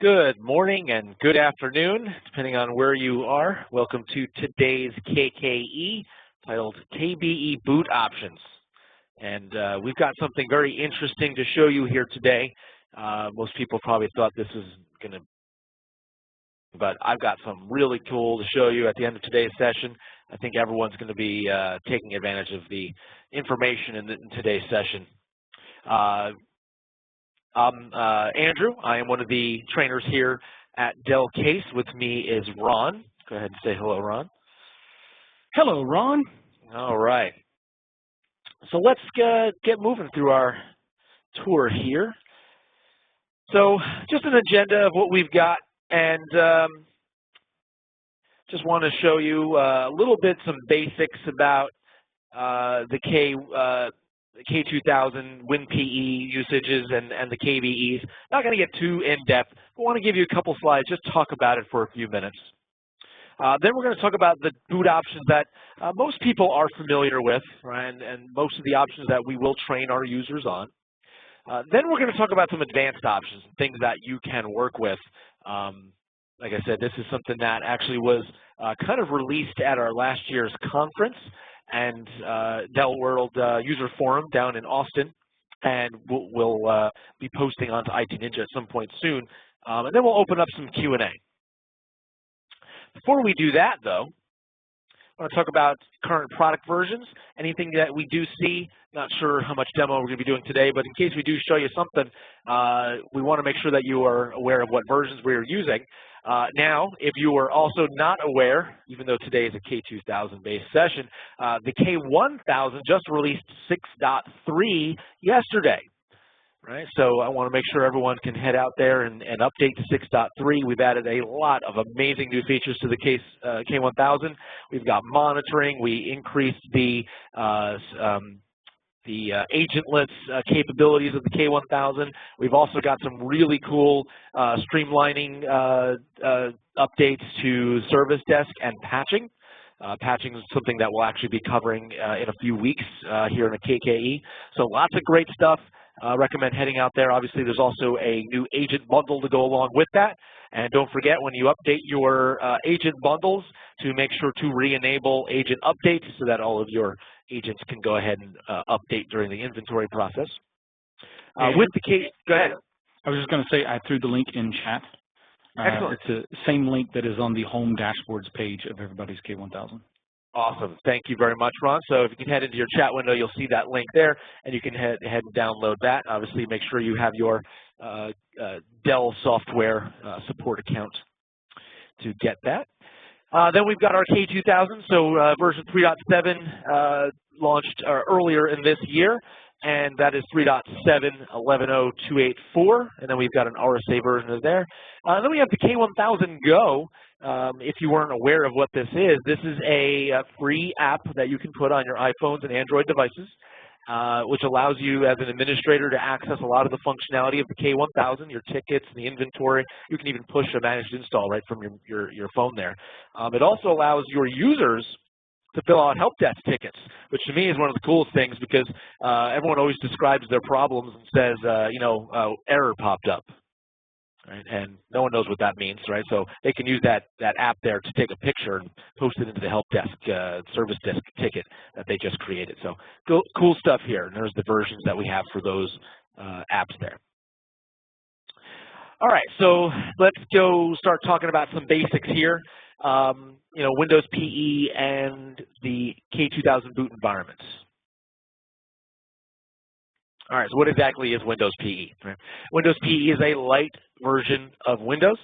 Good morning and good afternoon, depending on where you are. Welcome to today's KKE, titled KBE Boot Options. And we've got something very interesting to show you here today. Most people probably thought this was going to, but I've got some really cool to show you at the end of today's session. I think everyone's going to be taking advantage of the information in today's session. I'm Andrew. I am one of the trainers here at Dell Case. With me is Ron. Go ahead and say hello, Ron. Hello, Ron. All right. So let's get moving through our tour here. So just an agenda of what we've got, and just want to show you a little bit some basics about the K2000 WinPE usages and the KBEs. Not going to get too in-depth, but want to give you a couple slides, just talk about it for a few minutes. Then we're going to talk about the boot options that most people are familiar with, right, and most of the options that we will train our users on. Then we're going to talk about some advanced options, things that you can work with. Like I said, this is something that actually was kind of released at our last year's conference and Dell World User Forum down in Austin, and we'll be posting onto IT Ninja at some point soon, and then we'll open up some Q&A. Before we do that, though, I want to talk about current product versions, anything that we do see. Not sure how much demo we're going to be doing today, but in case we do show you something, we want to make sure that you are aware of what versions we're using. Now, if you are also not aware, even though today is a K2000 based session, the K1000 just released 6.3 yesterday, right? So I want to make sure everyone can head out there and update to 6.3. We've added a lot of amazing new features to the K1000. We've got monitoring. We increased the agentless capabilities of the K1000. We've also got some really cool streamlining updates to service desk and patching. Patching is something that we'll actually be covering in a few weeks here in the KKE. So lots of great stuff. Recommend heading out there. Obviously, there's also a new agent bundle to go along with that. And don't forget, when you update your agent bundles, to make sure to re-enable agent updates so that all of your agents can go ahead and update during the inventory process. With the go ahead. I was just going to say I threw the link in chat. Excellent. It's the same link that is on the home dashboards page of everybody's K1000. Awesome. Thank you very much, Ron. So if you can head into your chat window, you'll see that link there, and you can head and download that. Obviously, make sure you have your Dell software support account to get that. Then we've got our K2000, so version 3.7 launched earlier in this year, and that is 3.7.11.0284, and then we've got an RSA version of there. Then we have the K1000 Go. If you weren't aware of what this is a free app that you can put on your iPhones and Android devices, which allows you as an administrator to access a lot of the functionality of the K1000, your tickets, the inventory. You can even push a managed install right from your phone there. It also allows your users to fill out help desk tickets, which to me is one of the coolest things because everyone always describes their problems and says, error popped up. Right? And no one knows what that means, right? So they can use that app there to take a picture and post it into the help desk, service desk ticket that they just created. So cool stuff here. And there's the versions that we have for those apps there. All right, so let's go start talking about some basics here. Windows PE and the K2000 boot environments. All right, so what exactly is Windows PE? Right? Windows PE is a light version of Windows.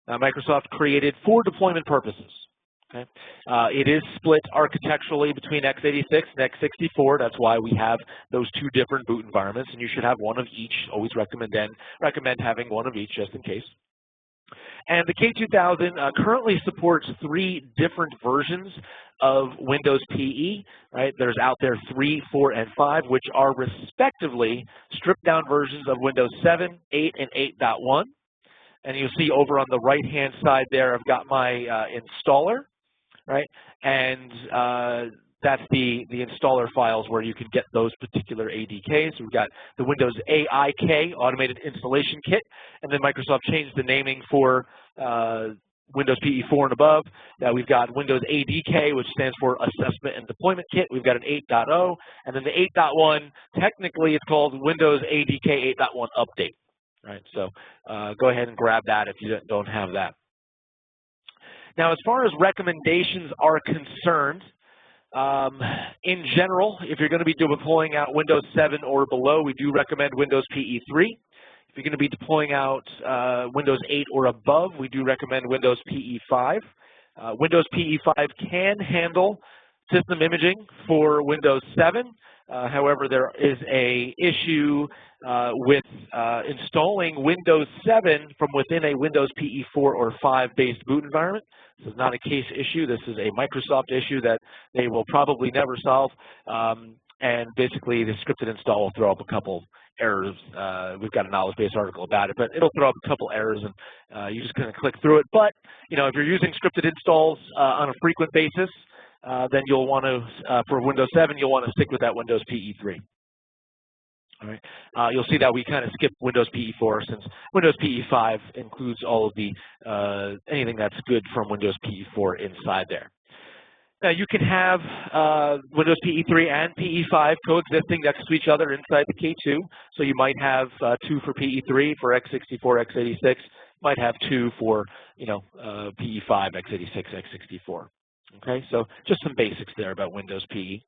Microsoft created for deployment purposes. Okay? It is split architecturally between x86 and x64. That's why we have those two different boot environments, and you should have one of each. Always recommend having one of each just in case. And the K2000 currently supports 3 different versions of Windows PE, right? There's out there 3, 4, and 5, which are respectively stripped-down versions of Windows 7, 8, and 8.1. And you'll see over on the right-hand side there, I've got my installer, right? And that's the installer files where you can get those particular ADKs. We've got the Windows AIK, Automated Installation Kit, and then Microsoft changed the naming for Windows PE4 and above. Now we've got Windows ADK, which stands for Assessment and Deployment Kit. We've got an 8.0, and then the 8.1, technically it's called Windows ADK 8.1 Update. Right, so go ahead and grab that if you don't have that. Now, as far as recommendations are concerned, in general, if you're going to be deploying out Windows 7 or below, we do recommend Windows PE3. If you're going to be deploying out Windows 8 or above, we do recommend Windows PE5. Windows PE5 can handle system imaging for Windows 7. However, there is an issue with installing Windows 7 from within a Windows PE4 or 5 based boot environment. This is not a case issue. This is a Microsoft issue that they will probably never solve. And basically, the scripted install will throw up a couple errors. We've got a knowledge base article about it, but it'll throw up a couple errors, and you're just going to click through it. But if you're using scripted installs on a frequent basis, then you'll want to, for Windows 7, you'll want to stick with that Windows PE3. All right. You'll see that we kind of skipped Windows PE4 since Windows PE5 includes all of the anything that's good from Windows PE4 inside there. Now you can have Windows PE3 and PE5 coexisting next to each other inside the K2. So you might have 2 for PE3 for x64, x86. You might have 2 for PE5, x86, x64. Okay, so just some basics there about Windows PE.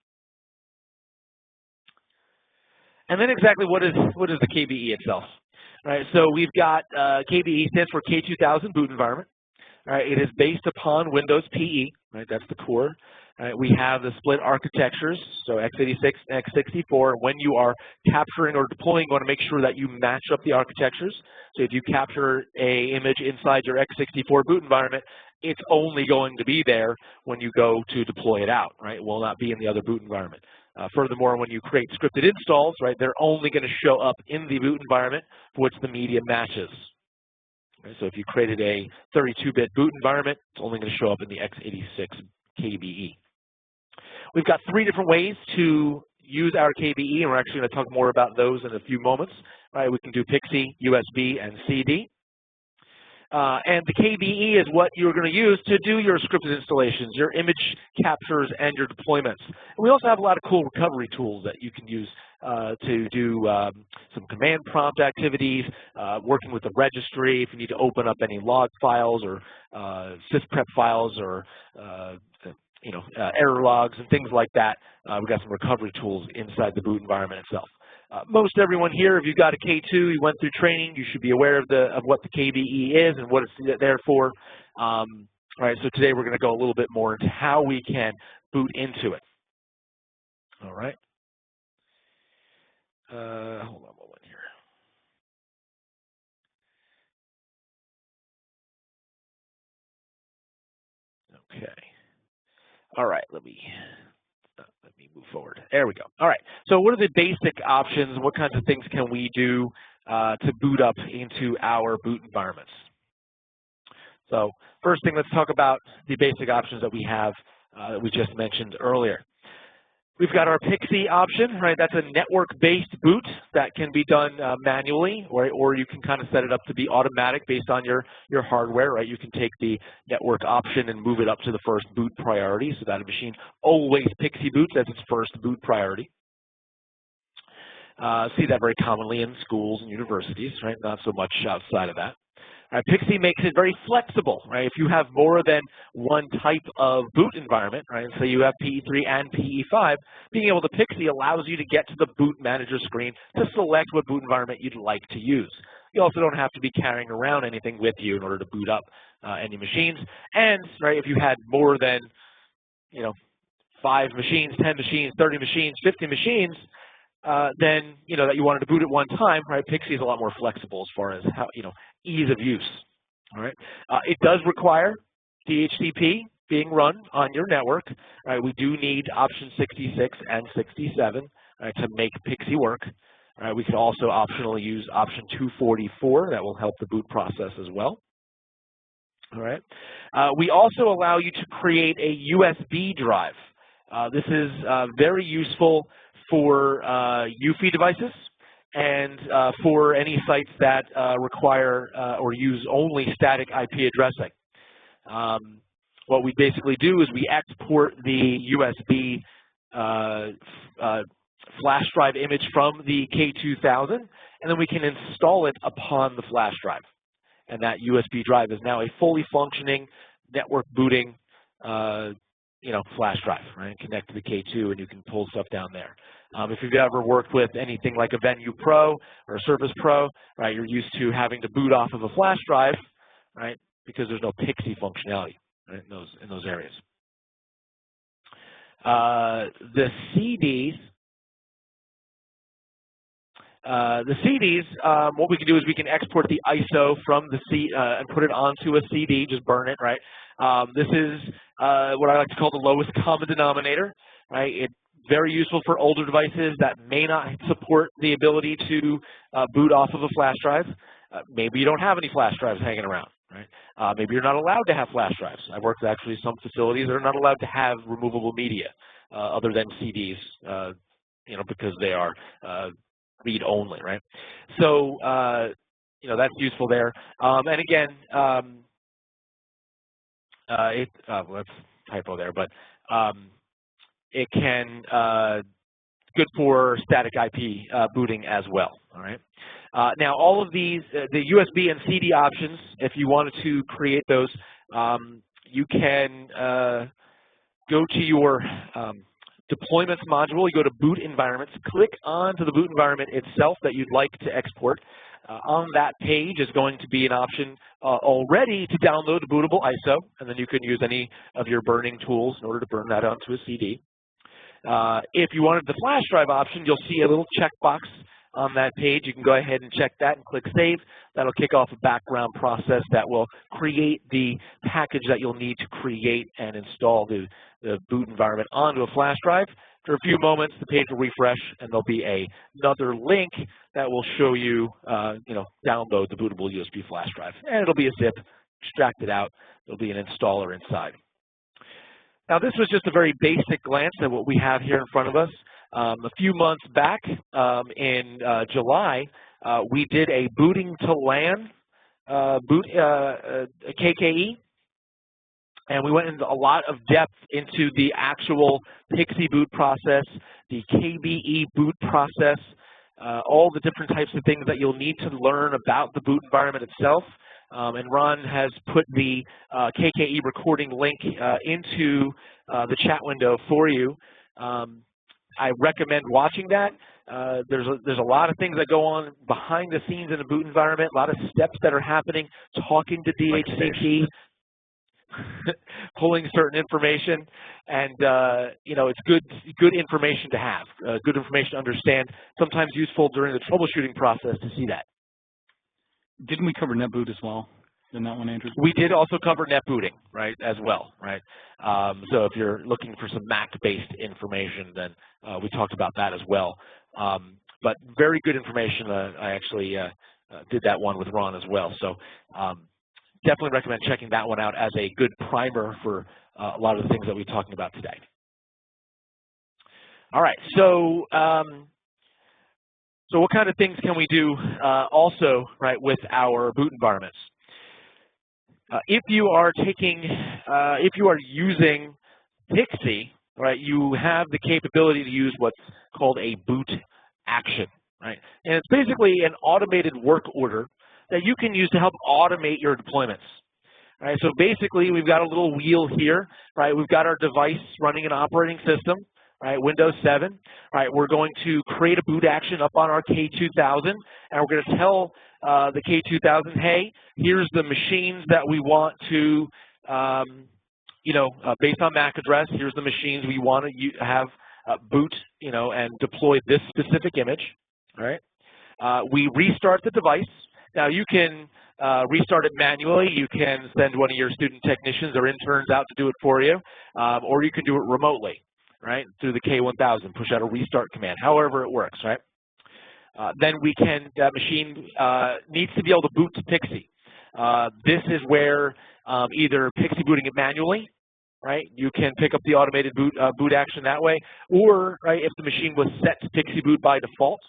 And then exactly what is the KBE itself? All right, so we've got KBE stands for K2000 boot environment. All right, it is based upon Windows PE. Right, that's the core. All right, we have the split architectures, so x86 and x64. When you are capturing or deploying, you want to make sure that you match up the architectures. So if you capture an image inside your x64 boot environment, it's only going to be there when you go to deploy it out, right? It will not be in the other boot environment. Furthermore, when you create scripted installs, right, they're only going to show up in the boot environment for which the media matches. Okay, so if you created a 32-bit boot environment, it's only going to show up in the x86 KBE. We've got 3 different ways to use our KBE, and we're actually going to talk more about those in a few moments. Right, we can do PXE, USB, and CD. And the KBE is what you're going to use to do your scripted installations, your image captures, and your deployments. And we also have a lot of cool recovery tools that you can use to do some command prompt activities, working with the registry if you need to open up any log files or sysprep files or error logs and things like that. We've got some recovery tools inside the boot environment itself. Most everyone here, if you've got a K2, you went through training, you should be aware of what the KBE is and what it's there for. All right, so today we're going to go a little bit more into how we can boot into it. All right. Hold on a moment here. Okay. All right, let me move forward. There we go. All right, so what are the basic options? What kinds of things can we do to boot up into our boot environments? So first thing, let's talk about the basic options that we have that we just mentioned earlier. We've got our PXE option, right? That's a network-based boot that can be done manually, or you can kind of set it up to be automatic based on your hardware, right? You can take the network option and move it up to the first boot priority so that a machine always PXE boots as its first boot priority. See that very commonly in schools and universities, right? Not so much outside of that. PXE makes it very flexible, right? If you have more than one type of boot environment, right? So you have PE3 and PE5, being able to PXE allows you to get to the boot manager screen to select what boot environment you'd like to use. You also don't have to be carrying around anything with you in order to boot up any machines. And right, if you had more than 5 machines, 10 machines, 30 machines, 50 machines, then that you wanted to boot at one time, right? PXE is a lot more flexible as far as how ease of use. All right, it does require DHCP being run on your network. Right, we do need option 66 and 67 to make PXE work. All right, we can also optionally use option 244. That will help the boot process as well. All right, we also allow you to create a USB drive. This is very useful for UFI devices and for any sites that require or use only static IP addressing. What we basically do is we export the USB flash drive image from the K2000, and then we can install it upon the flash drive. And that USB drive is now a fully functioning network booting flash drive, right? Connect to the K2 and you can pull stuff down there. If you've ever worked with anything like a Venue Pro or a Surface Pro, right, you're used to having to boot off of a flash drive, right, because there's no PXE functionality, right, in those areas. The CDs, what we can do is we can export the ISO from the and put it onto a CD, just burn it, right? This is what I like to call the lowest common denominator, right? It's very useful for older devices that may not support the ability to boot off of a flash drive. Maybe you don't have any flash drives hanging around, right? Maybe you're not allowed to have flash drives. I've worked with actually some facilities that are not allowed to have removable media other than CDs, because they are read only, right? So, that's useful there. And again, that's typo there, but it can good for static IP booting as well. All right. Now, all of these, the USB and CD options, if you wanted to create those, you can go to your deployments module. You go to boot environments, click onto the boot environment itself that you'd like to export. On that page is going to be an option already to download a bootable ISO, and then you can use any of your burning tools in order to burn that onto a CD. If you wanted the flash drive option, you'll see a little checkbox on that page. You can go ahead and check that and click Save. That'll kick off a background process that will create the package that you'll need to create and install the boot environment onto a flash drive. For a few moments, the page will refresh, and there'll be another link that will show you, download the bootable USB flash drive. And it'll be a zip, extract it out. There'll be an installer inside. Now, this was just a very basic glance at what we have here in front of us. A few months back, in July, we did a booting to LAN KKE, and we went into a lot of depth into the actual PXE boot process, the KBE boot process, all the different types of things that you'll need to learn about the boot environment itself. And Ron has put the KKE recording link into the chat window for you. I recommend watching that. There's a lot of things that go on behind the scenes in a boot environment, a lot of steps that are happening, talking to DHCP, pulling certain information, and it's good information to have, good information to understand, sometimes useful during the troubleshooting process to see that. Didn't we cover NetBoot as well in that one, Andrew? We did also cover net booting, right, as well, right? So if you're looking for some Mac-based information, then we talked about that as well. But very good information. I actually did that one with Ron as well. So definitely recommend checking that one out as a good primer for a lot of the things that we're talking about today. All right, so what kind of things can we do also, right, with our boot environments? If you are using PXE, right, you have the capability to use what's called a boot action, right? And it's basically an automated work order that you can use to help automate your deployments. Right? So basically, we've got a little wheel here, right? We've got our device running an operating system, right? Windows 7, right? We're going to create a boot action up on our K2000, and we're going to tell the K2000, hey, here's the machines that we want to, based on MAC address, here's the machines we want to have boot, and deploy this specific image, right? We restart the device. Now, you can restart it manually. You can send one of your student technicians or interns out to do it for you, or you can do it remotely, right, through the K1000, push out a restart command, however it works, right? Then that machine needs to be able to boot to PXE. This is where either PXE booting it manually, right, you can pick up the automated boot action that way, or right, if the machine was set to Pixie boot by default,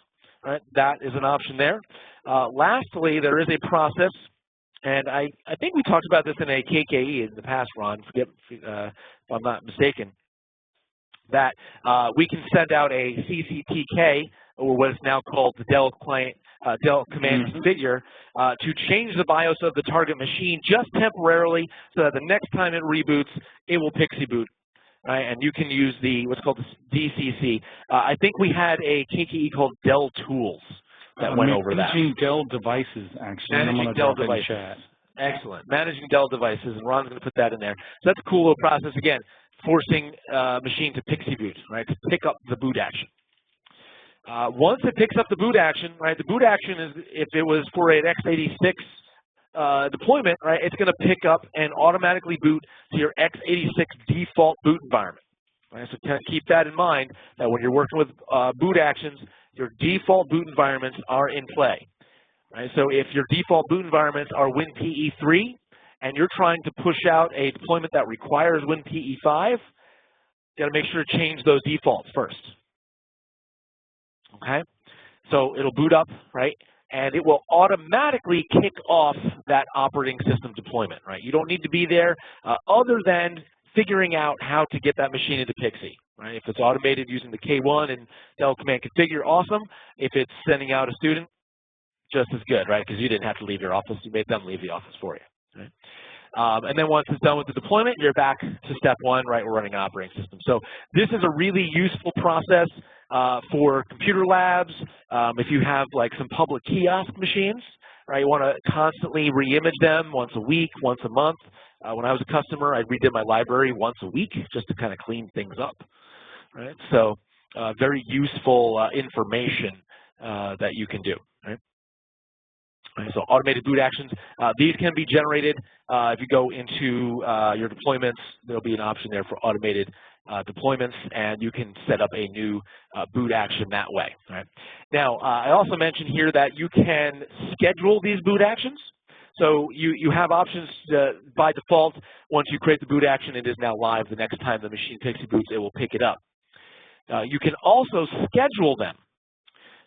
right, that is an option there. Lastly, there is a process, and I think we talked about this in a KKE in the past, Ron, forget if I'm not mistaken, that we can send out a CCTK, or what is now called the Dell Command Configure, to change the BIOS of the target machine just temporarily, so that the next time it reboots, it will Pixie boot. Right? And you can use what's called the DCC. I think we had a KKE called Dell Tools that went over that. Managing Dell devices, actually. Managing Dell devices. Excellent. Managing Dell devices, and Ron's going to put that in there. So that's a cool little process, again, forcing machine to Pixie boot, right, to pick up the boot action. Once it picks up the boot action, right, the boot action is, if it was for an x86 deployment, right, it's going to pick up and automatically boot to your x86 default boot environment. Right? So keep that in mind, that when you're working with boot actions, your default boot environments are in play. Right? So if your default boot environments are WinPE3 and you're trying to push out a deployment that requires WinPE5, you got to make sure to change those defaults first. Okay? So it'll boot up, right? And it will automatically kick off that operating system deployment, right? You don't need to be there other than figuring out how to get that machine into Pixie, right? If it's automated using the K1 and Dell Command Configure, awesome. If it's sending out a student, just as good, right? Because you didn't have to leave your office. You made them leave the office for you, right? And then once it's done with the deployment, you're back to step one, right? We're running an operating system. So this is a really useful process for computer labs. If you have like some public kiosk machines, right? You want to constantly re-image them once a week, once a month. When I was a customer, I redid my library once a week just to kind of clean things up, right? So very useful information that you can do, right? So automated boot actions, these can be generated. If you go into your deployments, there'll be an option there for automated deployments, and you can set up a new boot action that way. Right? Now, I also mentioned here that you can schedule these boot actions. So you have options by default. Once you create the boot action, it is now live. The next time the machine Pixie boots, it will pick it up. You can also schedule them.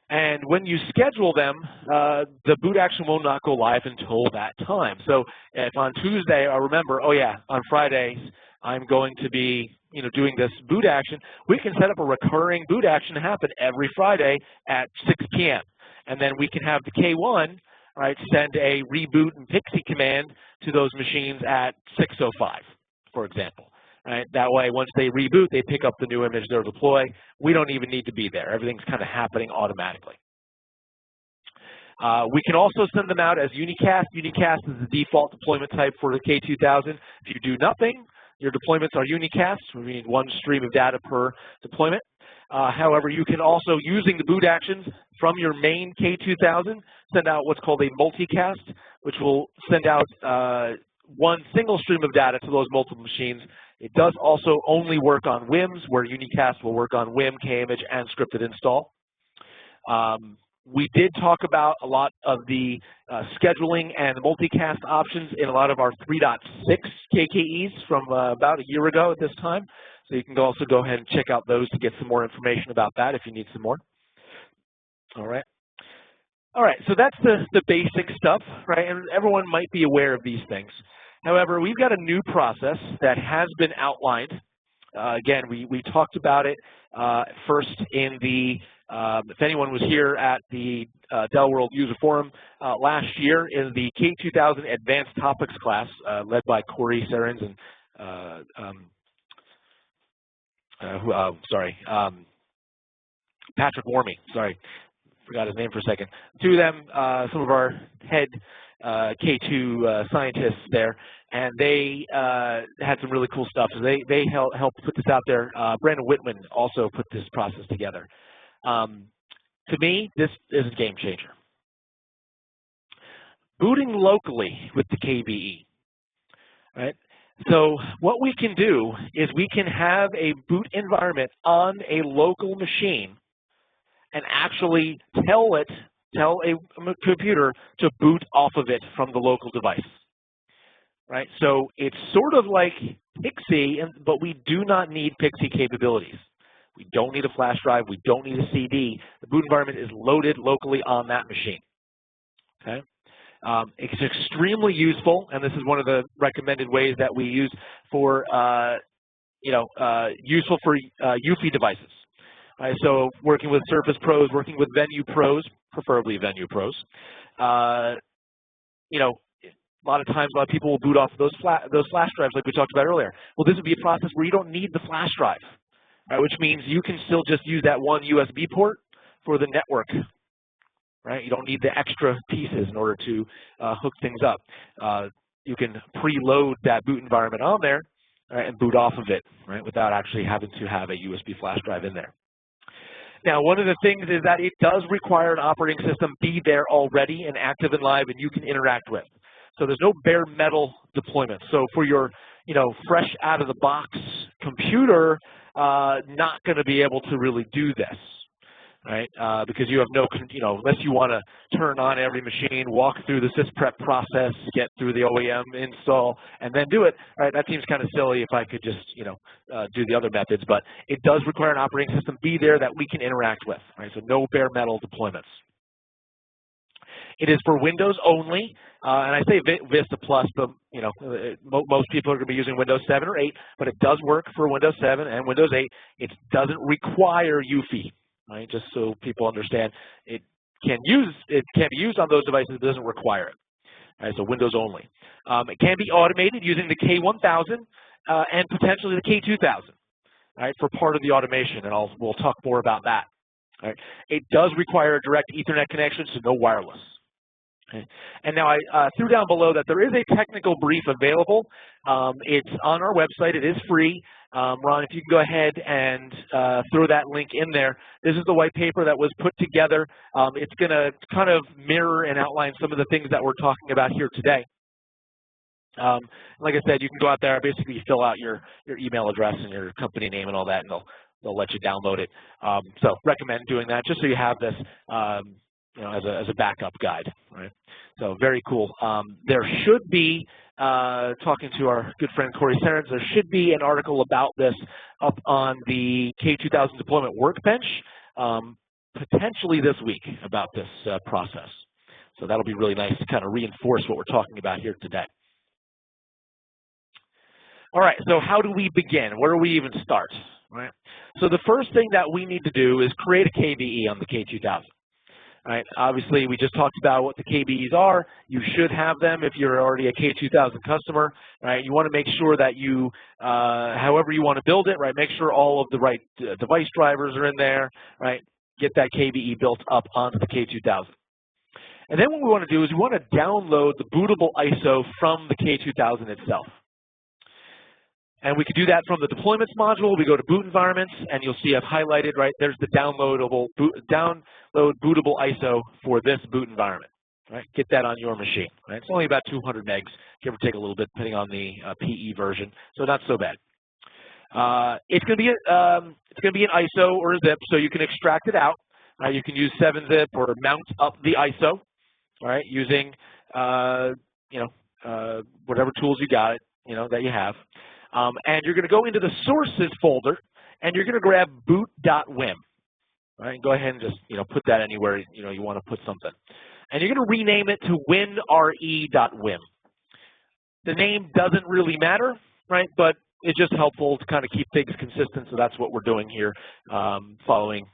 And when you schedule them, the boot action will not go live until that time. So if on Tuesday I remember, oh yeah, on Fridays I'm going to be doing this boot action, we can set up a recurring boot action to happen every Friday at 6 p.m. And then we can have the K1, right, send a reboot and Pixie command to those machines at 6:05, for example. Right? That way, once they reboot, they pick up the new image they'll deploy. We don't even need to be there. Everything's kind of happening automatically. We can also send them out as unicast. Unicast is the default deployment type for the K2000. If you do nothing, your deployments are unicast. We need one stream of data per deployment. However, you can also, using the boot actions from your main K2000, send out what's called a multicast, which will send out one single stream of data to those multiple machines. It does also only work on WIMs, where unicast will work on WIM, KImage, and scripted install. We did talk about a lot of the scheduling and multicast options in a lot of our 3.6 KKEs from about a year ago at this time. So you can also go ahead and check out those to get some more information about that if you need some more. All right. All right, so that's the basic stuff, right? And everyone might be aware of these things. However, we've got a new process that has been outlined. Again, we talked about it first in the, if anyone was here at the Dell World User Forum last year, in the K2000 Advanced Topics class led by Corey Serins and, Patrick Warmy, sorry. Forgot his name for a second. Two of them, some of our head K2 scientists there, and they had some really cool stuff. So they helped put this out there. Brandon Whitman also put this process together. To me, this is a game changer. Booting locally with the KBE, right? So what we can do is we can have a boot environment on a local machine and actually tell a computer to boot off of it from the local device, right? So it's sort of like PXE, but we do not need PXE capabilities. We don't need a flash drive. We don't need a CD. The boot environment is loaded locally on that machine. Okay. It's extremely useful, and this is one of the recommended ways that we use for, useful for UFI devices. Right, so working with Surface Pros, working with Venue Pros, preferably Venue Pros. A lot of times, a lot of people will boot off those flash drives like we talked about earlier. Well, this would be a process where you don't need the flash drive, right, which means you can still just use that one USB port for the network. Right, you don't need the extra pieces in order to hook things up. You can preload that boot environment on there, right, and boot off of it, right, without actually having to have a USB flash drive in there. Now, one of the things is that it does require an operating system be there already and active and live, and you can interact with. So there's no bare metal deployment. So for your, fresh out of the box computer, not going to be able to really do this, right? Because you have no, unless you want to turn on every machine, walk through the sysprep process, get through the OEM install, and then do it, right? That seems kind of silly if I could just, do the other methods, but it does require an operating system be there that we can interact with, right? So no bare metal deployments. It is for Windows only, and I say Vista Plus, but most people are going to be using Windows 7 or 8, but it does work for Windows 7 and Windows 8. It doesn't require UFI. Right, just so people understand, it can be used on those devices, but doesn't require it. Right, so Windows only. It can be automated using the K1000 and potentially the K2000, right, for part of the automation, and we'll talk more about that. Right. It does require a direct Ethernet connection, so no wireless. Okay. And now I threw down below that there is a technical brief available. It's on our website. It is free. Ron, if you can go ahead and throw that link in there. This is the white paper that was put together. It's going to kind of mirror and outline some of the things that we're talking about here today. Like I said, you can go out there, basically you fill out your email address and your company name and all that, and they'll let you download it. So recommend doing that just so you have this as a backup guide, right? So very cool. There should be, talking to our good friend Corey Serens, there should be an article about this up on the K2000 deployment workbench, potentially this week about this process. So that'll be really nice to kind of reinforce what we're talking about here today. All right, so how do we begin? Where do we even start? Right? So the first thing that we need to do is create a KBE on the K2000. Right. Obviously, we just talked about what the KBEs are. You should have them if you're already a K2000 customer. Right. You want to make sure that you, however you want to build it, right, make sure all of the right device drivers are in there. Right. Get that KBE built up onto the K2000. And then what we want to do is we want to download the bootable ISO from the K2000 itself. And we can do that from the deployments module. We go to boot environments, and you'll see I've highlighted, right, there's the download bootable ISO for this boot environment. Right, get that on your machine. Right, it's only about 200 megs, give or take a little bit, depending on the PE version. So not so bad. It's going to be an ISO or a zip, so you can extract it out. You can use 7-zip or mount up the ISO. All right, using whatever tools you got that you have. And you're going to go into the sources folder, and you're going to grab boot.wim. Right, go ahead and just put that anywhere you want to put something, and you're going to rename it to winre.wim. The name doesn't really matter, right? But it's just helpful to kind of keep things consistent. So that's what we're doing here, following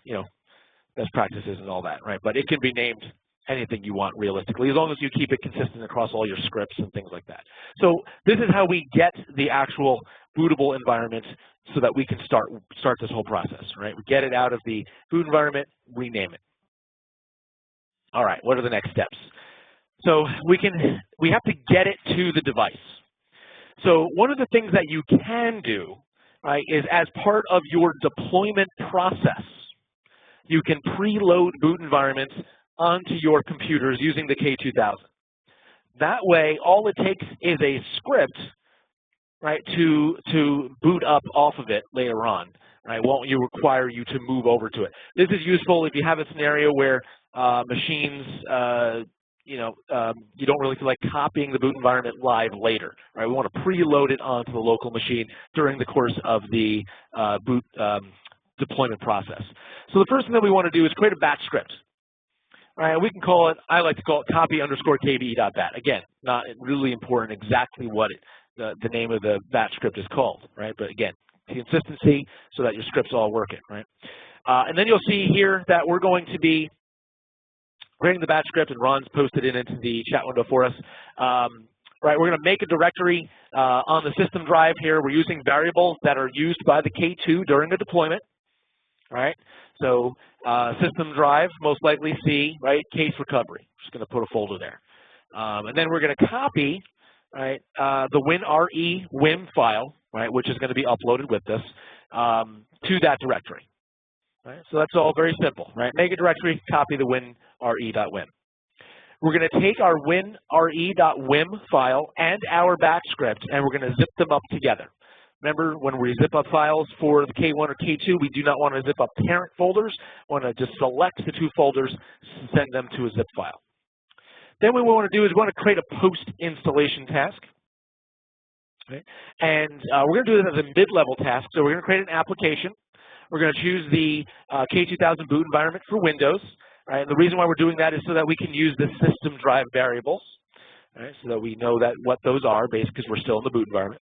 best practices and all that, right? But it can be named anything you want realistically, as long as you keep it consistent across all your scripts and things like that. So this is how we get the actual bootable environment so that we can start this whole process, right? We get it out of the boot environment, rename it. All right, what are the next steps? So we have to get it to the device. So one of the things that you can do, right, is as part of your deployment process, you can preload boot environments onto your computers using the K2000. That way, all it takes is a script, right, to boot up off of it later on. Right, won't require you to move over to it. This is useful if you have a scenario where machines, you don't really feel like copying the boot environment live later, right? We want to preload it onto the local machine during the course of the boot deployment process. So the first thing that we want to do is create a batch script. Right, we can call it, I like to call it copy_kbe.bat. Again, not really important exactly what the name of the batch script is called, right? But again, consistency so that your scripts all working, right? And then you'll see here that we're going to be creating the batch script, and Ron's posted it into the chat window for us. Right, we're going to make a directory on the system drive here. We're using variables that are used by the K2 during a deployment. Right, so system drive, most likely C, right, case recovery. Just going to put a folder there. And then we're going to copy, right, the WinRE WIM file, right, which is going to be uploaded with this, to that directory. Right, so that's all very simple, right? Make a directory, copy the WinRE.WIM. We're going to take our WinRE.WIM file and our batch script, and we're going to zip them up together. Remember, when we zip up files for the K1 or K2, we do not want to zip up parent folders. We want to just select the two folders, send them to a zip file. Then what we want to do is we want to create a post-installation task. Okay? And we're going to do this as a mid-level task. So we're going to create an application. We're going to choose the K2000 boot environment for Windows. Right? And the reason why we're doing that is so that we can use the system drive variables, right? So that we know that what those are, based because we're still in the boot environment.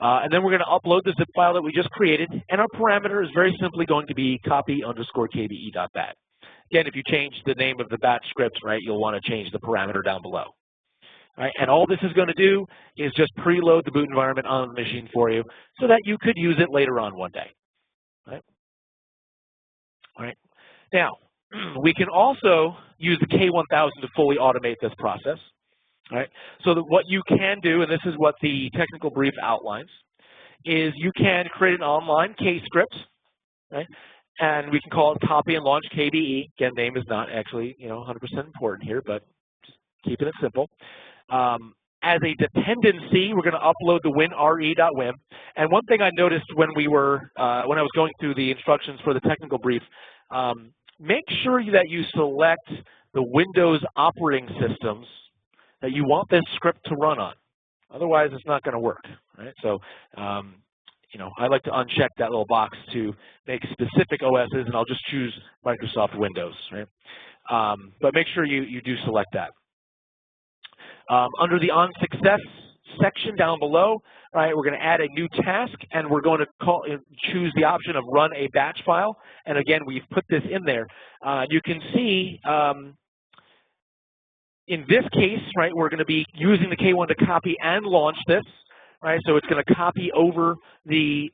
And then we're going to upload the zip file that we just created, and our parameter is very simply going to be copy_kbe.bat. Again, if you change the name of the batch script, right, you'll want to change the parameter down below. Right? And all this is going to do is just preload the boot environment on the machine for you so that you could use it later on one day. Right? All right. Now, we can also use the K1000 to fully automate this process. Right? So that what you can do, and this is what the technical brief outlines, is you can create an online K script, right? And we can call it copy and launch KBE. Again, name is not actually 100% important here, but just keeping it simple. As a dependency, we're going to upload the WinRE.WIM. And one thing I noticed when I was going through the instructions for the technical brief, make sure that you select the Windows operating systems that you want this script to run on. Otherwise, it's not going to work, right? So, I like to uncheck that little box to make specific OSs, and I'll just choose Microsoft Windows, right? But make sure you do select that. Under the On Success section down below, right, we're going to add a new task, and we're going to choose the option of Run a Batch File. And again, we've put this in there. You can see, in this case, right, we're going to be using the K1 to copy and launch this, right? So it's going to copy over the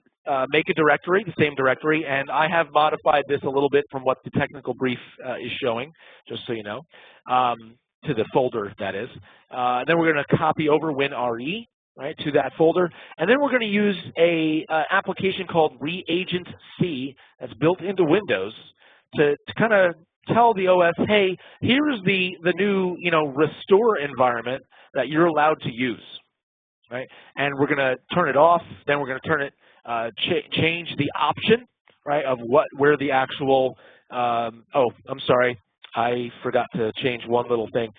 make a directory, the same directory, and I have modified this a little bit from what the technical brief is showing, just so you know, to the folder, that is. Then we're going to copy over WinRE, right, to that folder, and then we're going to use a application called Reagent C that's built into Windows to kind of tell the OS, hey, here's the new restore environment that you're allowed to use, right? And we're going to turn it off. Then we're going to turn it change the option, right, of where the actual. Oh, I'm sorry, I forgot to change one little thing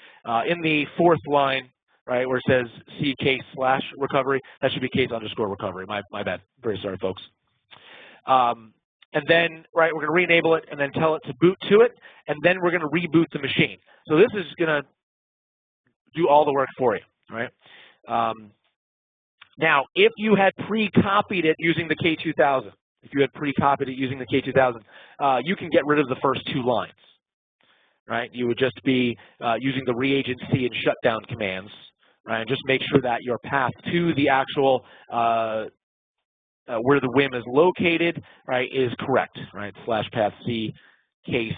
in the fourth line, right, where it says C case/recovery. That should be case_recovery. My bad. Very sorry, folks. And then, right, we're going to re-enable it and then tell it to boot to it, and then we're going to reboot the machine. So this is going to do all the work for you, right? Now, if you had pre-copied it using the K2000, you can get rid of the first two lines, right? You would just be using the reagent C and shutdown commands, right? And just make sure that your path to the actual where the WIM is located, right, is correct, right? /path C case,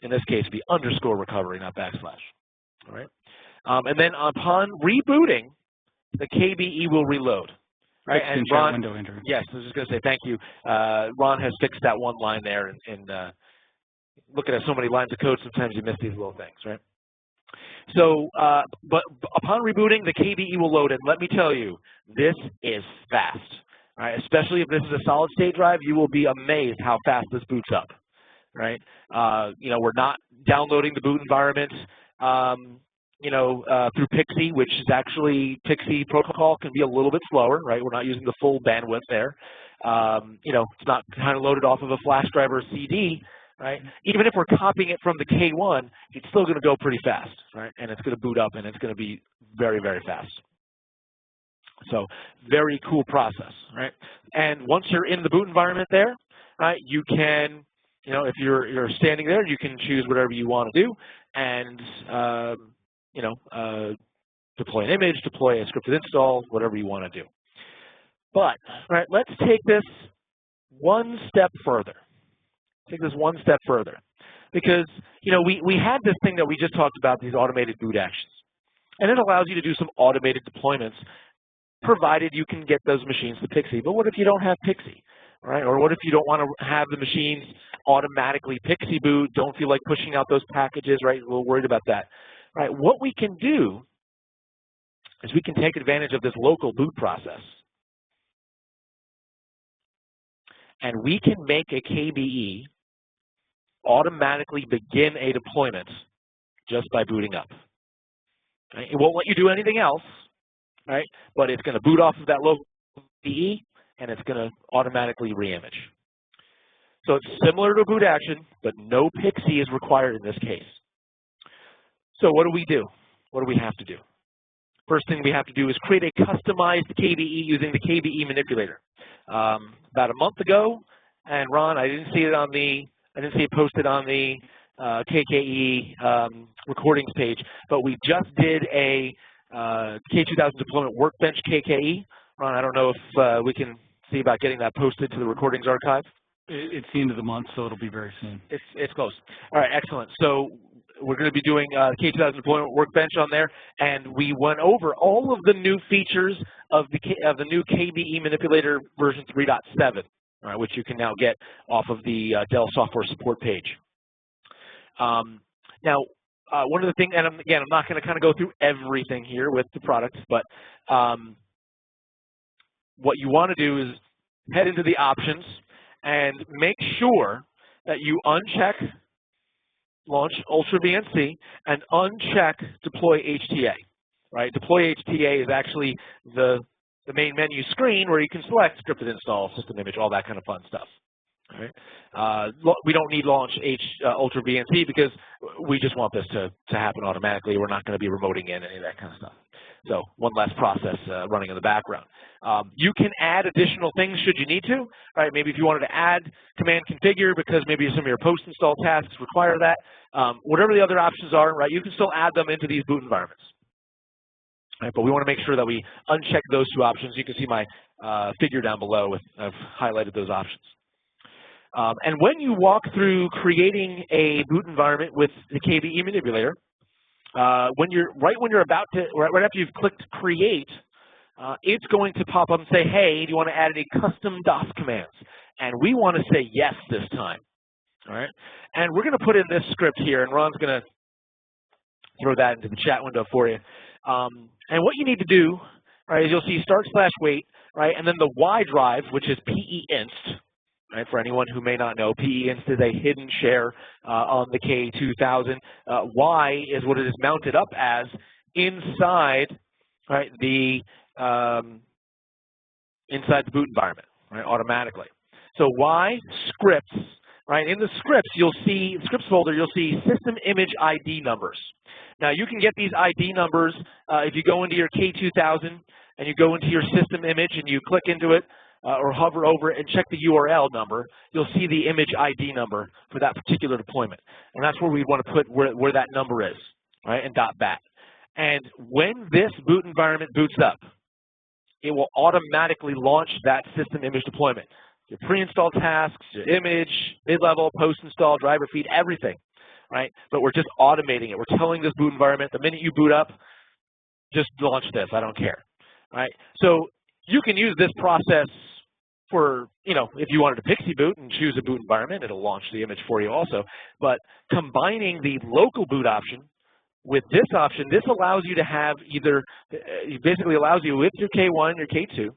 in this case, be _recovery, not backslash, all right? And then upon rebooting, the KBE will reload, right? And Ron, yes, I was just going to say thank you. Ron has fixed that one line there, and looking at so many lines of code, sometimes you miss these little things, right? So, but upon rebooting, the KBE will load, and let me tell you, this is fast. Right, especially if this is a solid-state drive, you will be amazed how fast this boots up. Right? We're not downloading the boot environment through PXE, which is actually PXE protocol can be a little bit slower, right? We're not using the full bandwidth there. It's not kind of loaded off of a flash drive or CD, right? Even if we're copying it from the K1, it's still going to go pretty fast, right? And it's going to boot up, and it's going to be very, very fast. So very cool process, right? And once you're in the boot environment there, right, you can, if you're standing there, you can choose whatever you want to do, and deploy an image, deploy a scripted install, whatever you want to do. But, right, let's take this one step further. Because, we had this thing that we just talked about, these automated boot actions. And it allows you to do some automated deployments, provided you can get those machines to PXE. But what if you don't have PXE, right? Or what if you don't want to have the machines automatically PXE boot, don't feel like pushing out those packages, right? We're worried about that. Right, what we can do is we can take advantage of this local boot process, and we can make a KBE automatically begin a deployment just by booting up. Right? It won't let you do anything else, right? But it's going to boot off of that local KBE, and it's going to automatically reimage. So it's similar to a boot action, but no PXE is required in this case. So what do we do? What do we have to do? First thing we have to do is create a customized KBE using the KBE manipulator. About a month ago, and Ron, I didn't see it posted on the KKE recordings page, but we just did a K2000 deployment workbench KKE. Ron, I don't know if we can see about getting that posted to the recordings archive. It's the end of the month, so it'll be very soon. It's close. All right, excellent. So we're going to be doing K2000 deployment workbench on there, and we went over all of the new features of the new KBE manipulator version 3.7, which you can now get off of the Dell software support page. Now, one of the things, and again, I'm not going to kind of go through everything here with the products, but what you want to do is head into the options and make sure that you uncheck Launch Ultra VNC and uncheck Deploy HTA. Right? Deploy HTA is actually the main menu screen where you can select scripted install, system image, all that kind of fun stuff. Right? We don't need Launch Ultra VNC because we just want this to happen automatically. We're not going to be remoting in any of that kind of stuff. So one less process running in the background. You can add additional things should you need to. Right? Maybe if you wanted to add command configure because maybe some of your post-install tasks require that. Whatever the other options are, right? You can still add them into these boot environments. Right? But we want to make sure that we uncheck those two options. You can see my figure down below. I've highlighted those options. And when you walk through creating a boot environment with the KBE manipulator, right after you've clicked create, it's going to pop up and say, hey, do you want to add any custom DOS commands? And we want to say yes this time. All right? And we're going to put in this script here, and Ron's going to throw that into the chat window for you. And what you need to do, right, is you'll see start/wait, right, and then the Y drive, which is PE-inst. Right, for anyone who may not know, PE-inst is a hidden share on the K2000. Y is what it is mounted up as inside, right, inside the boot environment, right, automatically. So Y scripts, right? In the scripts, you'll see scripts folder. You'll see system image ID numbers. Now you can get these ID numbers if you go into your K2000 and you go into your system image and you click into it. Or hover over it and check the URL number, you'll see the image ID number for that particular deployment. And that's where we want to put where that number is, right, and .bat. And when this boot environment boots up, it will automatically launch that system image deployment. Your pre-install tasks, your image, mid-level, post-install, driver feed, everything, right? But we're just automating it. We're telling this boot environment, the minute you boot up, just launch this, I don't care, right? So you can use this process for, if you wanted to PXE boot and choose a boot environment, it'll launch the image for you also. But combining the local boot option with this option, this allows you to have it basically allows you with your K1, your K2,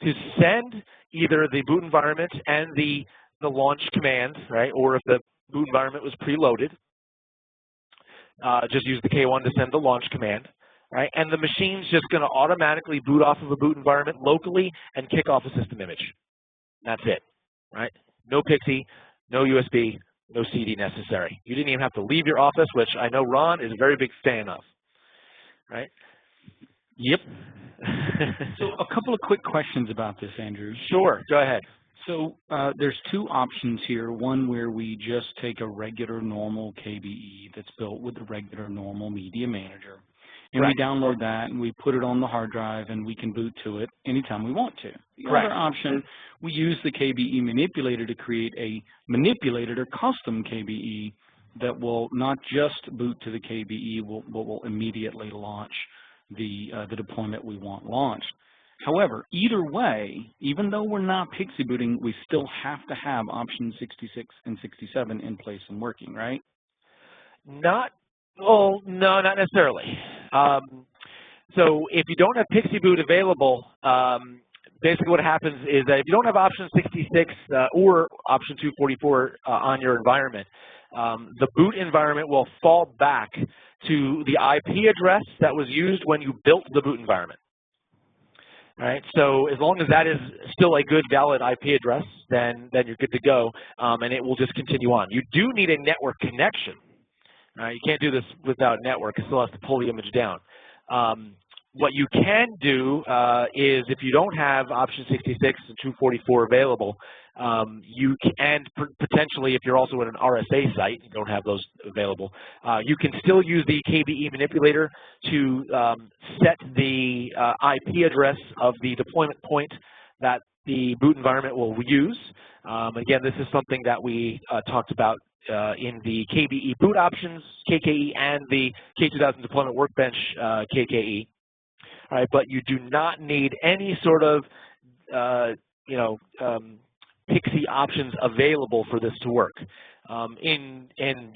to send either the boot environment and the launch command, right, or if the boot environment was preloaded, just use the K1 to send the launch command, right? And the machine's just going to automatically boot off of a boot environment locally and kick off a system image. That's it, right? No Pixie, no USB, no CD necessary. You didn't even have to leave your office, which I know Ron is a very big fan of, right? Yep. So a couple of quick questions about this, Andrew. Sure, go ahead. So there's two options here. One where we just take a regular normal KBE that's built with the regular normal media manager, and we download that and we put it on the hard drive and we can boot to it anytime we want to. The other option, we use the KBE manipulator to create a manipulated or custom KBE that will not just boot to the KBE, but will immediately launch the deployment we want launched. However, either way, even though we're not Pixie booting, we still have to have options 66 and 67 in place and working, right? No, not necessarily. So if you don't have Pixie boot available, basically what happens is that if you don't have option 66 or option 244 on your environment, the boot environment will fall back to the IP address that was used when you built the boot environment. Right, so as long as that is still a good, valid IP address, then you're good to go, and it will just continue on. You do need a network connection. You can't do this without a network. It still has to pull the image down. What you can do is, if you don't have option 66 and 244 available, you can, potentially, if you're also in an RSA site, you don't have those available, you can still use the KBE manipulator to set the IP address of the deployment point that the boot environment will use. Again, this is something that we talked about in the KBE boot options, KKE, and the K2000 deployment workbench, KKE. All right, but you do not need any sort of, Pixie options available for this to work. In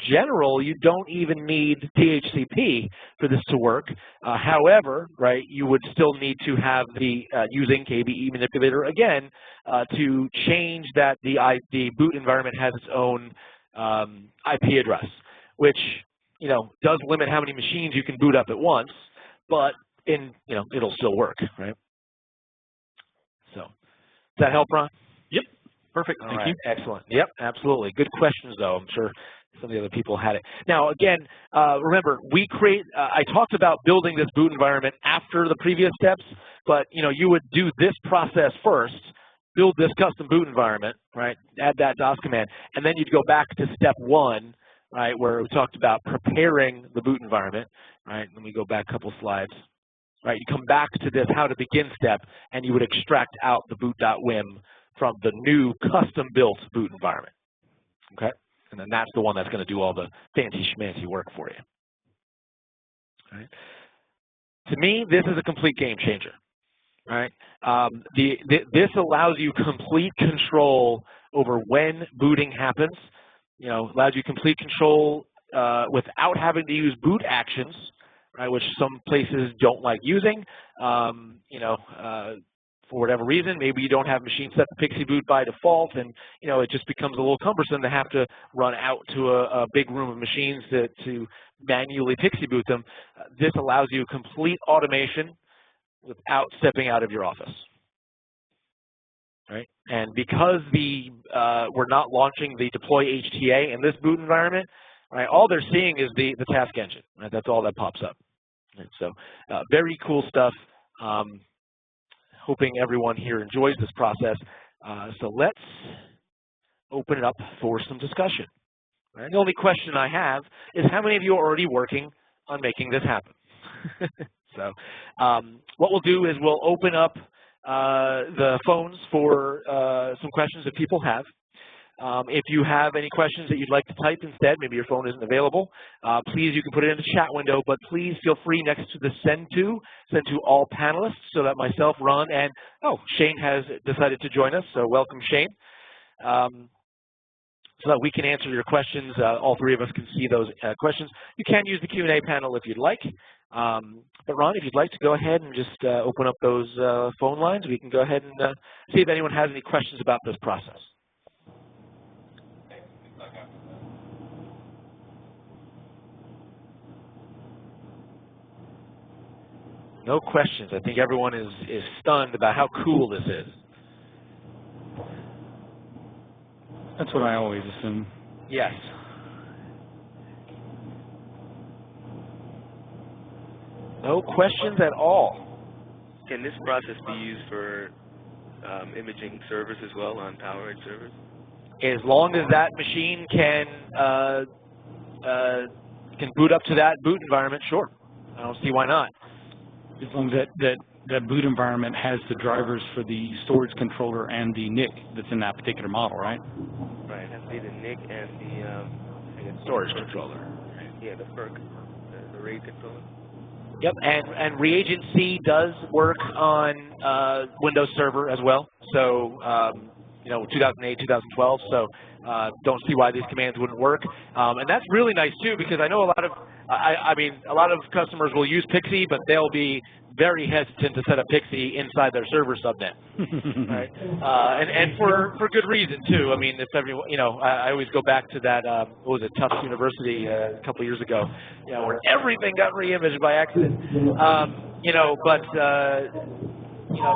general, you don't even need DHCP for this to work. However, right, you would still need to have the using KBE manipulator again to change that the boot environment has its own IP address, which does limit how many machines you can boot up at once, but it'll still work, right? So, does that help, Ron? Yep. Perfect. Thank you. Excellent. Yep, absolutely. Good questions, though. I'm sure some of the other people had it. Now, again, remember, I talked about building this boot environment after the previous steps, but, you would do this process first, build this custom boot environment, right, add that DOS command, and then you'd go back to step 1, right, where we talked about preparing the boot environment, right? Let me go back a couple slides. Right, you come back to this how to begin step, and you would extract out the boot.wim from the new custom-built boot environment. Okay, and then that's the one that's going to do all the fancy schmancy work for you. All right. To me, this is a complete game changer. Right, this allows you complete control over when booting happens. Allows you complete control without having to use boot actions. Right, which some places don't like using, for whatever reason. Maybe you don't have machines set to Pixie boot by default, and it just becomes a little cumbersome to have to run out to a big room of machines to manually Pixie boot them. This allows you complete automation without stepping out of your office. Right, and because we're not launching the deploy HTA in this boot environment, right, all they're seeing is the task engine. Right, that's all that pops up. Right, so very cool stuff. Hoping everyone here enjoys this process. So let's open it up for some discussion. Right, the only question I have is how many of you are already working on making this happen? So what we'll do is we'll open up the phones for some questions that people have. If you have any questions that you'd like to type instead, maybe your phone isn't available, please, you can put it in the chat window, but please feel free next to the send to all panelists so that myself, Ron, and, Shane has decided to join us, so welcome, Shane. So that we can answer your questions. All three of us can see those questions. You can use the Q&A panel if you'd like. But Ron, if you'd like to go ahead and just open up those phone lines, we can go ahead and see if anyone has any questions about this process. No questions. I think everyone is stunned about how cool this is. That's what I always assume. Yes. No questions at all. Can this process be used for imaging servers as well on PowerEdge servers? As long as that machine can boot up to that boot environment, sure. I don't see why not. As long as that boot environment has the drivers for the storage controller and the NIC that's in that particular model, right? Right. It has to be the NIC and the storage controller. Yeah, the FERC, the RAID controller. Yep, and Reagent C does work on Windows Server as well. So 2008, 2012. So don't see why these commands wouldn't work. And that's really nice too, because I know a lot of a lot of customers will use Pixie, but they'll be very hesitant to set up Pixie inside their server subnet. Right? And for good reason too. I mean, if everyone, I always go back to that. What was it, Tufts University a couple of years ago, where everything got re-imaged by accident.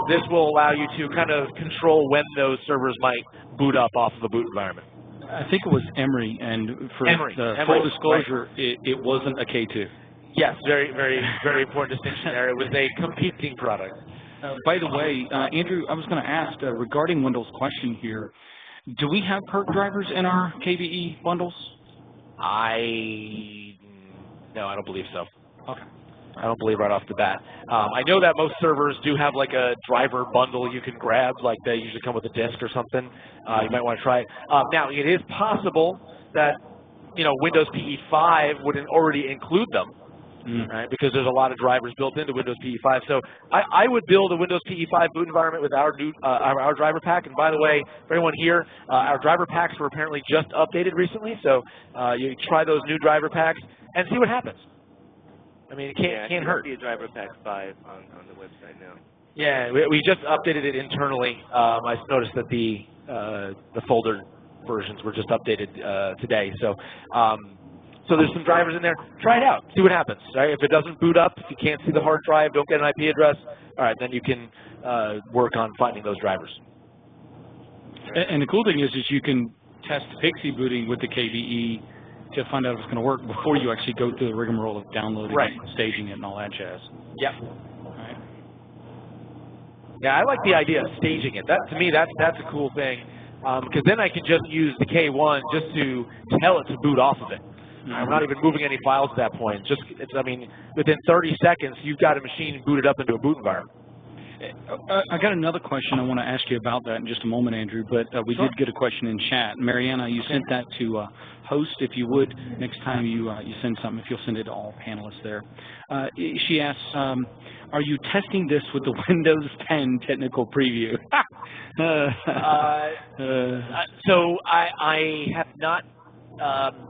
This will allow you to kind of control when those servers might boot up off of a boot environment. I think it was Emory, and for the full disclosure, right. it wasn't a K2. Yes, very, very, very important distinction there. It was a competing product. By the way, Andrew, I was going to ask, regarding Windows' question here, do we have PERT drivers in our KBE bundles? No, I don't believe so. Okay. I don't believe right off the bat. I know that most servers do have like a driver bundle you can grab, like they usually come with a disk or something. You might want to try it. Now, it is possible that Windows PE5 would already include them, right? Because there's a lot of drivers built into Windows PE5. So I would build a Windows PE5 boot environment with our new our driver pack. And by the way, for everyone here, our driver packs were apparently just updated recently. So you try those new driver packs and see what happens. I mean, it can't hurt. I see a driver pack 5 on the website now. Yeah, we just updated it internally. I noticed that the folder versions were just updated today. So there's some drivers in there. Try it out. See what happens. Right? If it doesn't boot up, if you can't see the hard drive, don't get an IP address, all right, then you can work on finding those drivers. And the cool thing is you can test Pixie booting with the KBE to find out if it's going to work before you actually go through the rigmarole of downloading it, staging it, and all that jazz. Yep. Right. Yeah, I like the idea of staging it. To me, that's a cool thing, because then I can just use the K1 just to tell it to boot off of it. I'm not even moving any files at that point. Within 30 seconds, you've got a machine booted up into a boot environment. I got another question I want to ask you about that in just a moment, Andrew, but we did get a question in chat. Mariana, you sent that to host, if you would. Next time you send something, if you'll send it to all panelists there. She asks, are you testing this with the Windows 10 technical preview? So I have not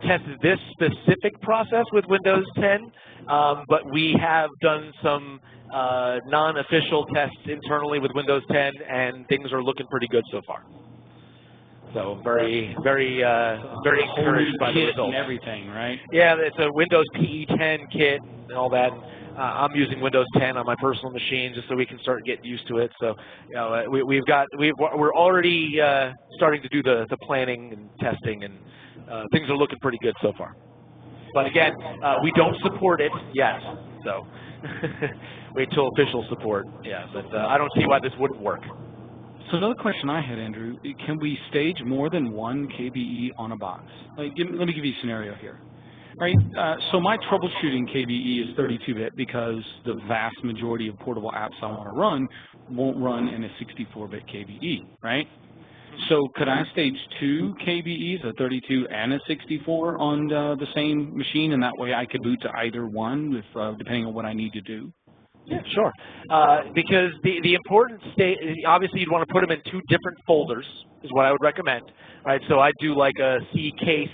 tested this specific process with Windows 10, but we have done some non-official tests internally with Windows 10, and things are looking pretty good so far. So very, very, very encouraged by the results. And everything, right? Yeah, it's a Windows PE10 kit and all that. I'm using Windows 10 on my personal machine just so we can start getting used to it. So, we're already starting to do the planning and testing, and things are looking pretty good so far. But again, we don't support it yet, so wait till official support. Yeah, but I don't see why this wouldn't work. So another question I had, Andrew, can we stage more than one KBE on a box? Let me give you a scenario here. Right, so my troubleshooting KBE is 32-bit because the vast majority of portable apps I want to run won't run in a 64-bit KBE, right? So could I stage 2 KBEs, a 32 and a 64, on the same machine, and that way I could boot to either one, depending on what I need to do? Yeah, sure. Because the important state, obviously you'd want to put them in 2 different folders, is what I would recommend. Right, so I do like a C case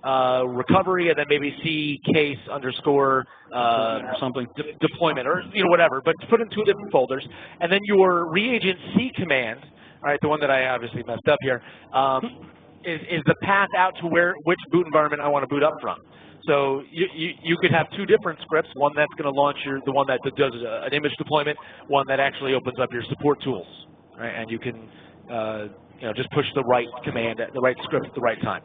recovery, and then maybe C case underscore something deployment, or whatever. But put in 2 different folders, and then your reagent C command. All right, the one that I obviously messed up here, is the path out to which boot environment I want to boot up from. So you could have two different scripts, one that's going to launch the one that does an image deployment, one that actually opens up your support tools, right? And you can just push the right command, the right script at the right time,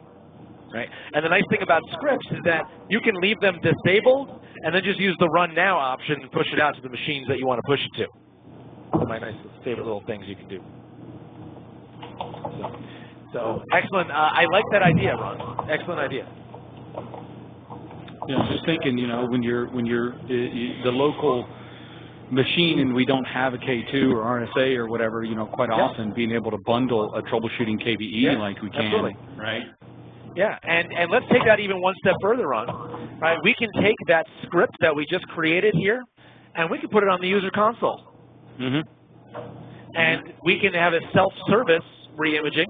right? And the nice thing about scripts is that you can leave them disabled and then just use the run now option and push it out to the machines that you want to push it to. One of my nice favorite little things you can do. So excellent. I like that idea, Ron. Excellent idea. Yeah, just thinking, when you're the local machine and we don't have a K2 or RSA or whatever, quite often being able to bundle a troubleshooting KBE like we can, absolutely. right? Yeah, and let's take that even one step further on. Right, we can take that script that we just created here, and we can put it on the user console. And we can have a self-service re-imaging,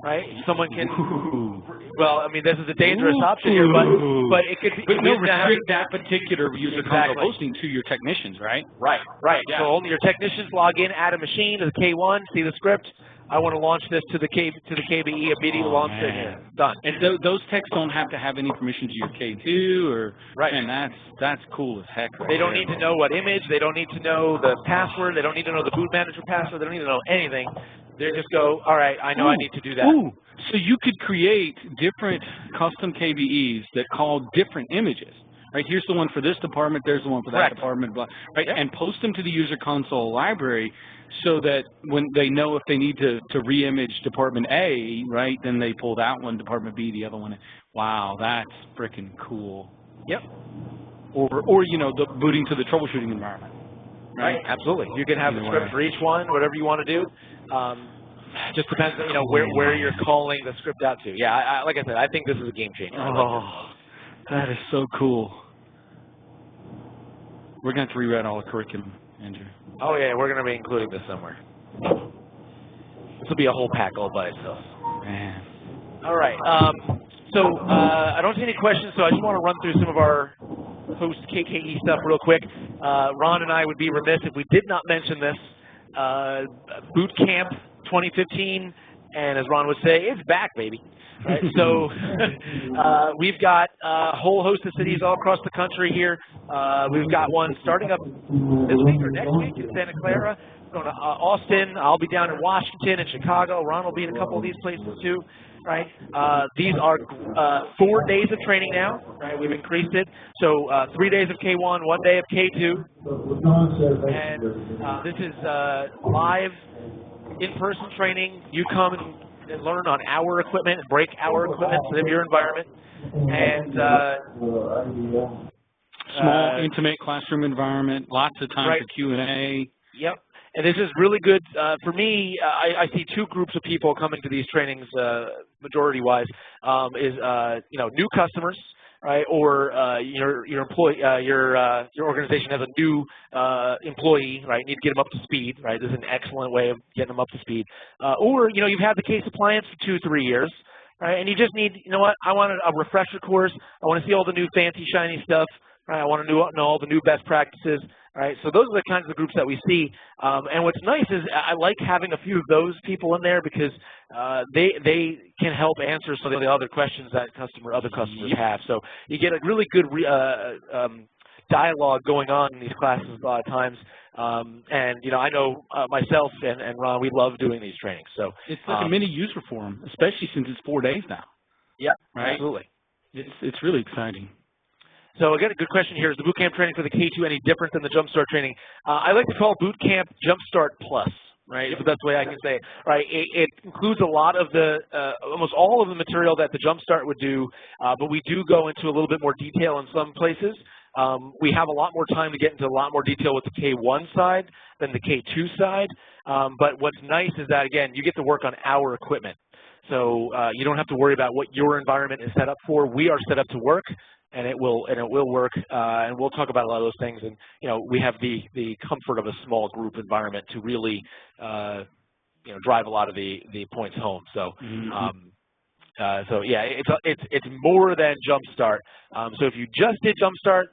right? Someone can. Well, I mean, this is a dangerous option here, but it could be. But no, restrict that particular user console hosting to your technicians, right? Right. Yeah. So only your technicians log in, add a machine to the K1, see the script. I want to launch this to the KBE, immediately launch it here. Done. And those techs don't have to have any permission to your K2 or and that's cool as heck. Right, they don't need to know what image. They don't need to know the password. They don't need to know the boot manager password. They don't need to know anything. They just go, all right, I know I need to do that. So you could create different custom KBEs that call different images. Right, here's the one for this department, there's the one for that department, blah, right? And post them to the user console library so that when they know if they need to re-image Department A, right, then they pull that one, Department B, the other one. Wow, that's freaking cool. Yep. Or the booting to the troubleshooting environment. Right, absolutely. You can have a script for each one, whatever you want to do. Just depends on, where you're calling the script out to. Yeah, like I said, I think this is a game changer. Oh, that is so cool. We're going to have to rewrite all the curriculum, Andrew. Oh, yeah, we're going to be including this somewhere. This will be a whole pack all by itself. Man. All right. So I don't see any questions, so I just want to run through some of our post-KKE stuff real quick. Ron and I would be remiss if we did not mention this. Boot Camp 2015, and as Ron would say, it's back, baby. Right, so we've got a whole host of cities all across the country here. We've got one starting up this week or next week in Santa Clara. Going to Austin. I'll be down in Washington and Chicago. Ron will be in a couple of these places too. Right. These are 4 days of training now. Right. We've increased it. So 3 days of K1, 1 day of K2. And this is live in-person training. You come and learn on our equipment and break our equipment within your environment. And small, intimate classroom environment, lots of time for Q&A. Yep. And this is really good. For me, I see two groups of people coming to these trainings, majority-wise, is new customers, right? Or your employee, your organization has a new employee, right? You need to get them up to speed, right? This is an excellent way of getting them up to speed. Or you've had the case appliance for 2-3 years, right? And you just need, what? I want a refresher course. I want to see all the new fancy shiny stuff, right? I want to know all the new best practices. Right, so those are the kinds of groups that we see, and what's nice is I like having a few of those people in there because they can help answer some of the other questions that other customers have. So you get a really good dialogue going on in these classes a lot of times, and I know myself and Ron, we love doing these trainings. So it's like a mini user forum, especially since it's 4 days now. Yeah, right? Absolutely. It's really exciting. So again, a good question here. Is the boot camp training for the K2 any different than the Jumpstart training? I like to call boot camp Jumpstart Plus, right? If that's the way I can say it. Right? It includes a lot of the, almost all of the material that the Jumpstart would do, but we do go into a little bit more detail in some places. We have a lot more time to get into a lot more detail with the K1 side than the K2 side. But what's nice is that, again, you get to work on our equipment. So you don't have to worry about what your environment is set up for. We are set up to work. And it will work, and we'll talk about a lot of those things. And we have the comfort of a small group environment to really drive a lot of the points home. So so yeah, it's more than Jumpstart. So if you just did Jumpstart,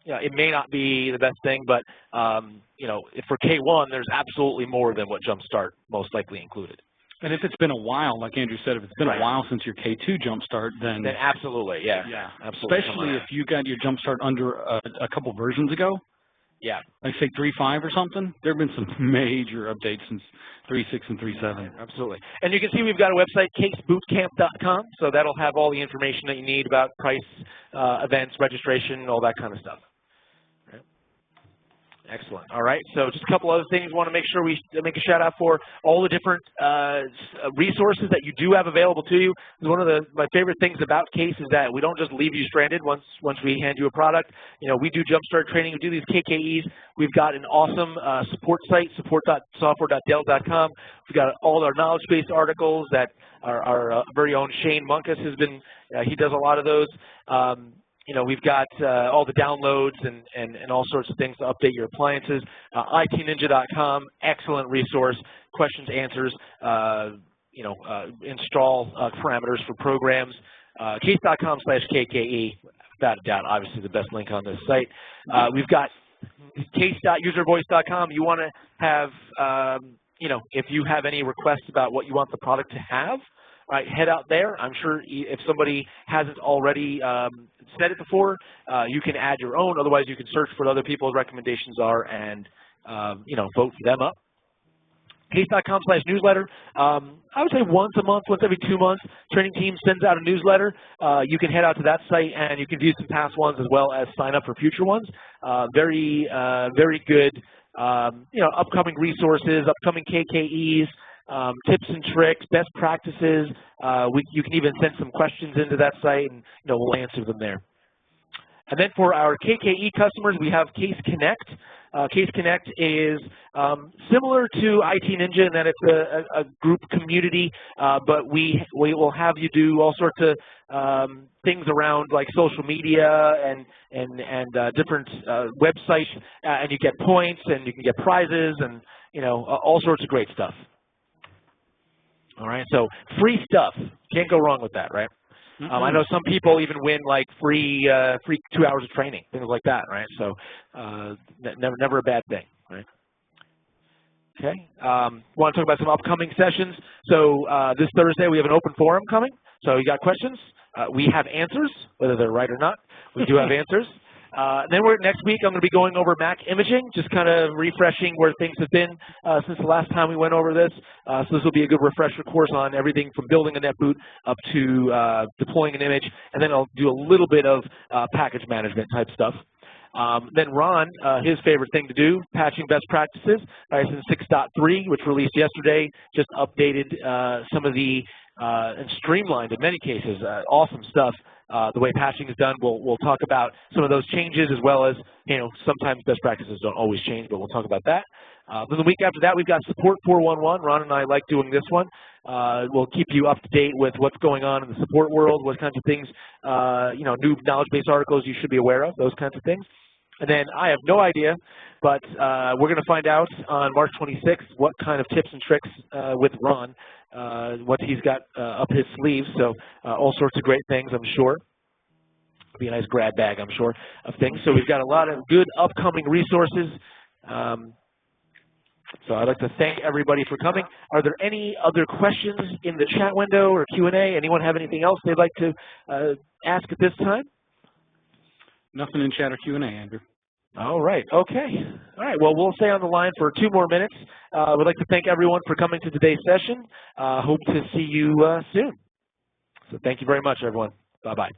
it may not be the best thing, but for K1, there's absolutely more than what Jumpstart most likely included. And if it's been a while, like Andrew said, if it's been a while since your K2 jumpstart, then absolutely, yeah, absolutely. Especially if you got your jumpstart under a couple versions ago. Yeah. Like say 3.5 or something. There have been some major updates since 3.6 and 3.7. Absolutely. And you can see we've got a website, casebootcamp.com, so that'll have all the information that you need about price, events, registration, all that kind of stuff. Excellent. All right. So just a couple other things. Want to make sure we make a shout out for all the different resources that you do have available to you. One of my favorite things about CASE is that we don't just leave you stranded once we hand you a product. You know, we do jumpstart training. We do these KKEs. We've got an awesome support site, support.software.dell.com. We've got all our knowledge-based articles that our very own Shane Munkus has been. He does a lot of those. You know, we've got all the downloads and all sorts of things to update your appliances. ITninja.com, excellent resource, questions, answers, you know, install parameters for programs. Case.com/KKE, without a doubt, obviously the best link on this site. We've got case.uservoice.com. You want to have, you know, if you have any requests about what you want the product to have, right, head out there. I'm sure if somebody hasn't already said it before, you can add your own. Otherwise, you can search for what other people's recommendations are and, you know, vote them up. Case.com/newsletter. I would say once a month, once every 2 months, training team sends out a newsletter. You can head out to that site and you can view some past ones as well as sign up for future ones. Very good, you know, upcoming resources, upcoming KKEs. Tips and tricks, best practices. You can even send some questions into that site, and you know we'll answer them there. And then for our KKE customers, we have Case Connect. Case Connect is similar to IT Ninja in that it's a group community, but we will have you do all sorts of things around like social media and different websites, and you get points and you can get prizes and you know all sorts of great stuff. All right, so free stuff. Can't go wrong with that, right? I know some people even win like free 2 hours of training, things like that, right? So never a bad thing, right? Okay. Want to talk about some upcoming sessions. So this Thursday we have an open forum coming. So you got questions? We have answers, whether they're right or not. We do have answers. Then next week I'm going to be going over Mac imaging, just kind of refreshing where things have been since the last time we went over this. So this will be a good refresher course on everything from building a netboot up to deploying an image, and then I'll do a little bit of package management type stuff. Then Ron, his favorite thing to do, patching best practices. Since 6.3, which released yesterday, just updated some of the and streamlined in many cases, awesome stuff. The way patching is done, we'll talk about some of those changes as well as, you know, sometimes best practices don't always change, but we'll talk about that. Then the week after that, we've got Support 411. Ron and I like doing this one. We'll keep you up to date with what's going on in the support world, what kinds of things, you know, new knowledge-based articles you should be aware of, those kinds of things. And then I have no idea, but we're going to find out on March 26th what kind of tips and tricks with Ron, what he's got up his sleeves. So all sorts of great things, I'm sure. It'll be a nice grab bag, I'm sure, of things. So we've got a lot of good upcoming resources. So I'd like to thank everybody for coming. Are there any other questions in the chat window or Q&A? Anyone have anything else they'd like to ask at this time? Nothing in chat or Q&A, Andrew. All right. Okay. All right. Well, we'll stay on the line for 2 more minutes. We'd like to thank everyone for coming to today's session. Hope to see you soon. So thank you very much, everyone. Bye-bye.